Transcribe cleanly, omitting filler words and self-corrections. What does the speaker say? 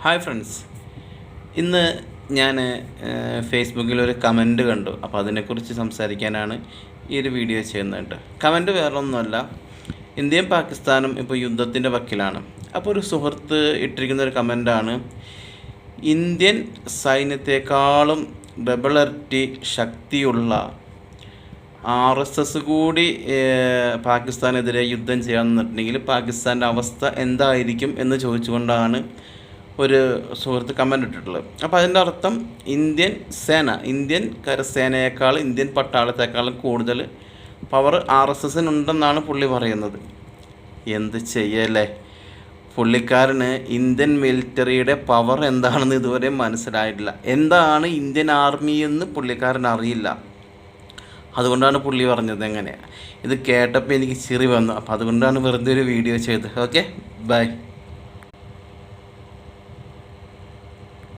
Hi friends, ഇന്ന് ഞാൻ ഫേസ്ബുക്കിലൊരു comment കണ്ടു. അപ്പോൾ അതിനെക്കുറിച്ച് സംസാരിക്കാനാണ് ഈ ഒരു വീഡിയോ ചെയ്യുന്നത് കേട്ടോ. കമൻറ്റ് വേറൊന്നുമല്ല, ഇന്ത്യയും പാകിസ്ഥാനും ഇപ്പോൾ യുദ്ധത്തിൻ്റെ വക്കിലാണ്. അപ്പോൾ ഒരു സുഹൃത്ത് ഇട്ടിരിക്കുന്നൊരു കമൻറ്റാണ്, ഇന്ത്യൻ സൈന്യത്തെക്കാളും ഡബിൾ ഇരട്ടി ശക്തിയുള്ള RSS കൂടി പാകിസ്ഥാനെതിരെ യുദ്ധം ചെയ്യാൻ നിന്നിട്ടുണ്ടെങ്കിൽ പാകിസ്ഥാൻ്റെ അവസ്ഥ എന്തായിരിക്കും എന്ന് ചോദിച്ചുകൊണ്ടാണ് ഒരു സുഹൃത്ത് കമൻ്റ് ഇട്ടിട്ടുള്ളത്. അപ്പോൾ അതിൻ്റെ അർത്ഥം ഇന്ത്യൻ കരസേനയേക്കാൾ ഇന്ത്യൻ പട്ടാളത്തെക്കാളും കൂടുതൽ പവർ RSSനുണ്ടെന്നാണ് പുള്ളി പറയുന്നത്. എന്ത് ചെയ്യല്ലേ, പുള്ളിക്കാരന് ഇന്ത്യൻ മിലിറ്ററിയുടെ പവർ എന്താണെന്ന് ഇതുവരെ മനസ്സിലായിട്ടില്ല. എന്താണ് ഇന്ത്യൻ ആർമി എന്ന് പുള്ളിക്കാരൻ അറിയില്ല. അതുകൊണ്ടാണ് പുള്ളി പറഞ്ഞത്. എങ്ങനെയാണ് ഇത് കേട്ടപ്പോൾ എനിക്ക് ചിരി വന്നു. അപ്പോൾ അതുകൊണ്ടാണ് വെറുതെ ഒരു വീഡിയോ ചെയ്തത്. Okay, by.